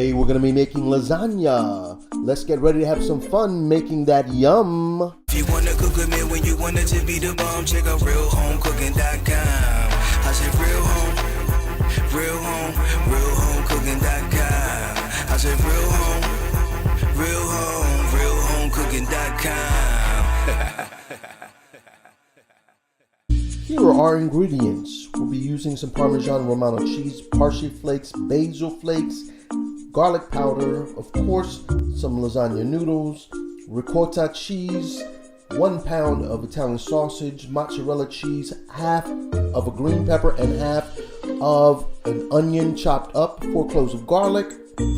Today we're going to be making lasagna. Let's get ready to have some fun making that yum. If you want to cook a meal when you want it to be the bomb, check out realhomecooking.com. I said realhomecooking.com. I said realhomecooking.com. Here are our ingredients. We'll be using some Parmesan Romano cheese, parsley flakes, basil flakes, garlic powder, of course, some lasagna noodles, ricotta cheese, 1 pound of Italian sausage, mozzarella cheese, half of a green pepper and half of an onion chopped up, 4 cloves of garlic,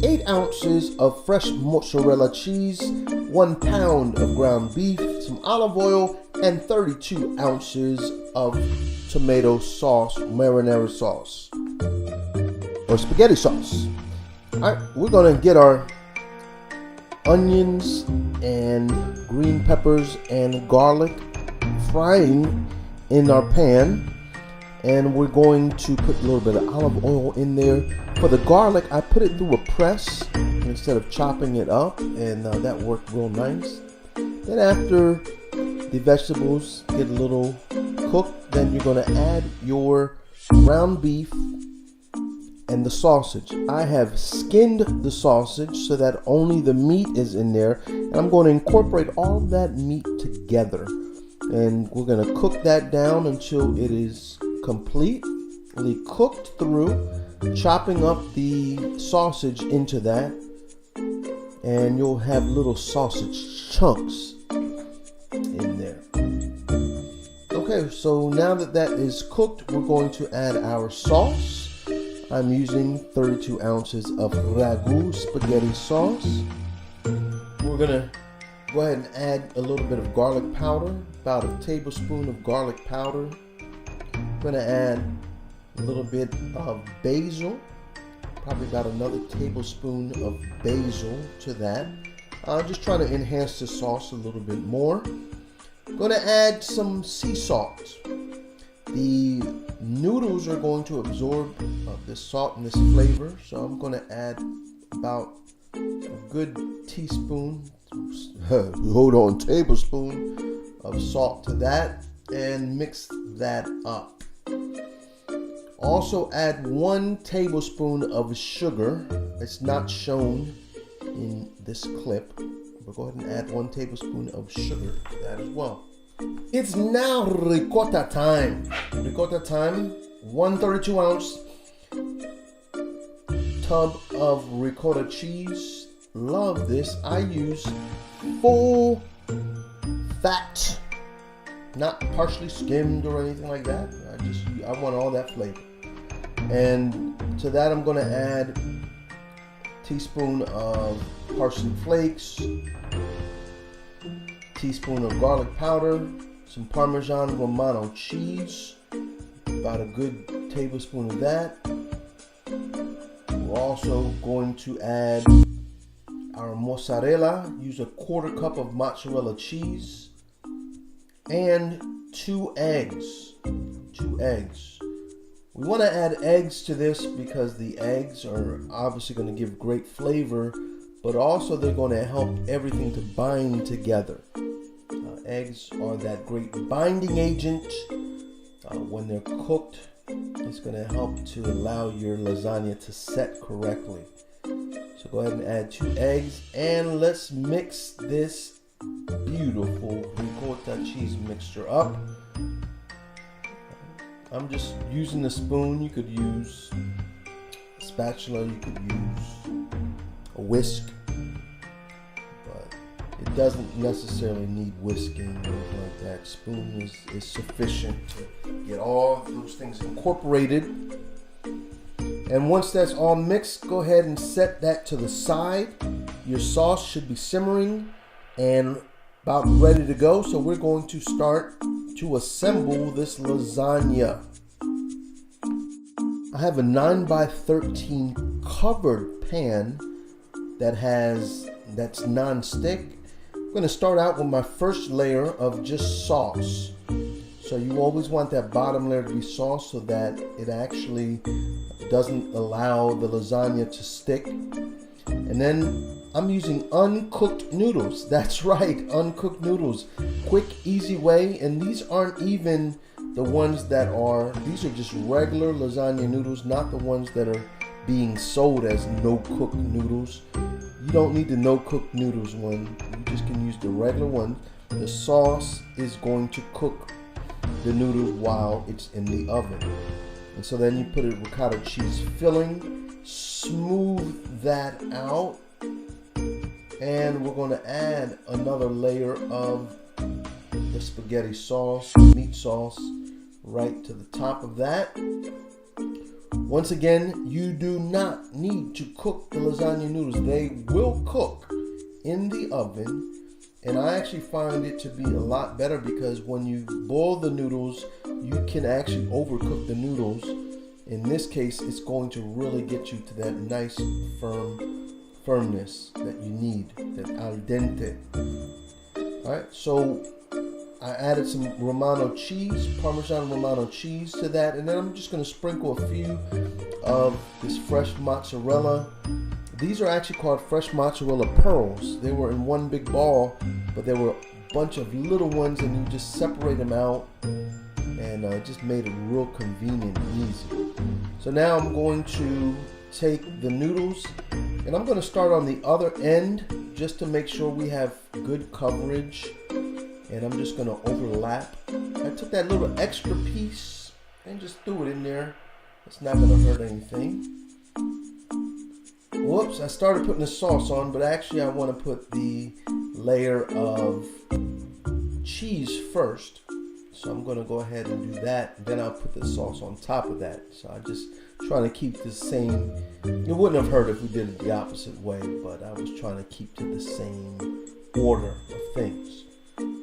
8 ounces of fresh mozzarella cheese, 1 pound of ground beef, some olive oil, and 32 ounces of tomato sauce, marinara sauce, or spaghetti sauce. Alright, we're going to get our onions and green peppers and garlic frying in our pan, and we're going to put a little bit of olive oil in there. For the garlic, I put it through a press instead of chopping it up, and that worked real nice. Then after the vegetables get a little cooked, then you're going to add your ground beef and the sausage. I have skinned the sausage so that only the meat is in there, and I'm going to incorporate all that meat together, and we're going to cook that down until it is completely cooked through, chopping up the sausage into that, and you'll have little sausage chunks in there. Okay, so now that that is cooked, we're going to add our sauce. I'm using 32 ounces of ragu spaghetti sauce. We're gonna go ahead and add a little bit of garlic powder, about a tablespoon of garlic powder. I'm gonna add a little bit of basil, probably about another tablespoon of basil to that. Just trying to enhance the sauce a little bit more. I'm gonna add some sea salt. The noodles are going to absorb this salt and this flavor, so I'm going to add about a good tablespoon of salt to that, and mix that up. Also add 1 tablespoon of sugar. It's not shown in this clip, but go ahead and add 1 tablespoon of sugar to that as well. It's now ricotta time. Ricotta time, 132 ounce tub of ricotta cheese. Love this. I use full fat, not partially skimmed or anything like that. I want all that flavor. And to that I'm going to add a teaspoon of parsley flakes, teaspoon of garlic powder, some Parmesan Romano cheese, about a good tablespoon of that. We're also going to add our mozzarella, use a 1/4 cup of mozzarella cheese, and 2 eggs. 2 eggs. We want to add eggs to this because the eggs are obviously going to give great flavor, but also they're going to help everything to bind together. Eggs are that great binding agent. When they're cooked, it's going to help to allow your lasagna to set correctly. So go ahead and add 2 eggs, and let's mix this beautiful ricotta cheese mixture up. I'm just using a spoon. You could use a spatula, you could use a whisk, but it doesn't necessarily need whisking or anything like that. Spoon is sufficient to get all of those things incorporated. And once that's all mixed, go ahead and set that to the side. Your sauce should be simmering and about ready to go. So we're going to start to assemble this lasagna. I have a 9x13 covered pan that's non-stick. I'm going to start out with my first layer of just sauce. So you always want that bottom layer to be sauce so that it actually doesn't allow the lasagna to stick. And then I'm using uncooked noodles. That's right, uncooked noodles. Quick, easy way. And these aren't even the ones that are, these are just regular lasagna noodles, not the ones that are being sold as no-cook noodles. You don't need the no-cook noodles one. You just can use the regular one. The sauce is going to cook the noodles while it's in the oven. And so then you put a ricotta cheese filling, smooth that out, and we're going to add another layer of the spaghetti sauce, meat sauce, right to the top of that. Once again, you do not need to cook the lasagna noodles. They will cook in the oven. And I actually find it to be a lot better because when you boil the noodles, you can actually overcook the noodles. In this case, it's going to really get you to that nice firmness that you need, that al dente. All right, so I added some Romano cheese, Parmesan Romano cheese to that, and then I'm just going to sprinkle a few of this fresh mozzarella. These are actually called fresh mozzarella pearls. They were in one big ball, but there were a bunch of little ones, and you just separate them out, and just made it real convenient and easy. So now I'm going to take the noodles, and I'm going to start on the other end just to make sure we have good coverage. And I'm just going to overlap. I took that little extra piece and just threw it in there. It's not going to hurt anything. Whoops, I started putting the sauce on, but actually I want to put the layer of cheese first. So I'm going to go ahead and do that. And then I'll put the sauce on top of that. So I just trying to keep the same. It wouldn't have hurt if we did it the opposite way, but I was trying to keep to the same order of things.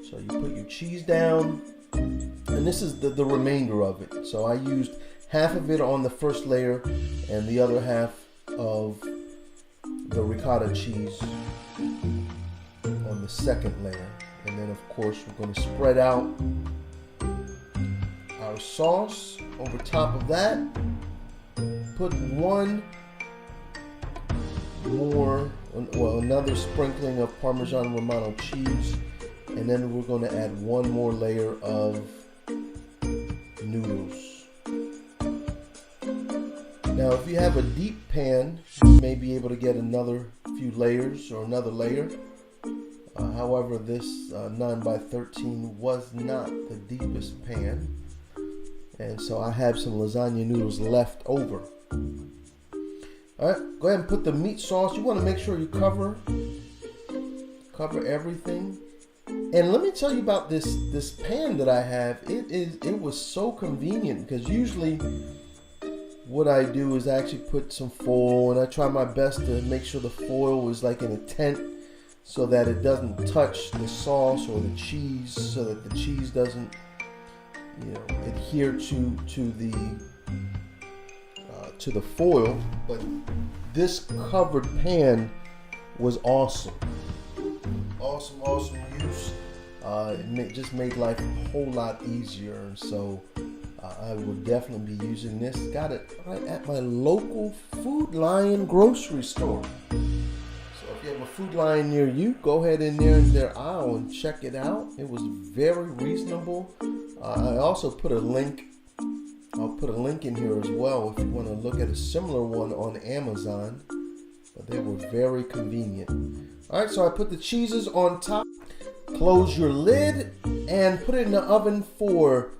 So you put your cheese down, and this is the remainder of it. So I used half of it on the first layer and the other half of the ricotta cheese on the second layer. And then of course we're going to spread out our sauce over top of that. Put one more, well, another sprinkling of Parmesan Romano cheese. And then we're going to add one more layer of noodles. Now, if you have a deep pan, you may be able to get another few layers or another layer. However, this 9x13 was not the deepest pan. And so I have some lasagna noodles left over. All right, go ahead and put the meat sauce. You want to make sure you cover everything. And let me tell you about this pan that I have. It was so convenient because usually what I do is I actually put some foil, and I try my best to make sure the foil is like in a tent so that it doesn't touch the sauce or the cheese, so that the cheese doesn't, adhere to the foil. But this covered pan was awesome. Awesome use. It just made life a whole lot easier, and so I will definitely be using this. Got it right at my local Food Lion grocery store. So if you have a Food Lion near you, go ahead in there in their aisle and check it out. It was very reasonable. I also put a link. I'll put a link in here as well if you want to look at a similar one on Amazon. But they were very convenient. All right, so I put the cheeses on top. Close your lid and put it in the oven for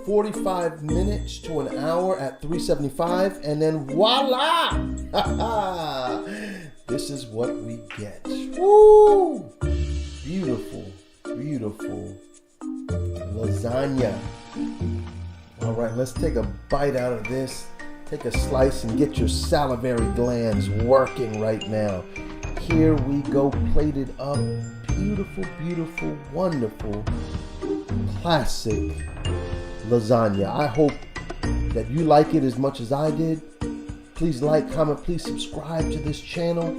45 minutes to an hour at 375, and then voila! This is what we get. Woo! Beautiful lasagna. All right, let's take a bite out of this. Take a slice and get your salivary glands working right now. Here we go, plated up. Beautiful, wonderful, classic lasagna. I hope that you like it as much as I did. Please like, comment, please subscribe to this channel.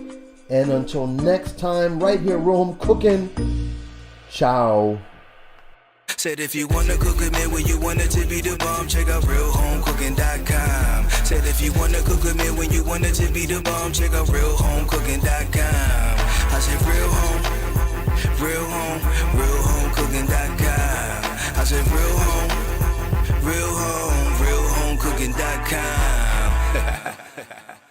And until next time, right here, Real Home Cooking. Ciao. Said if you wanna cook it, man, when you want it to be the bomb, check out realhomecooking.com. Said if you wanna cook with me when you want it to be the bomb, check out realhomecooking.com. I said real home, realhomecooking.com. I said realhomecooking.com.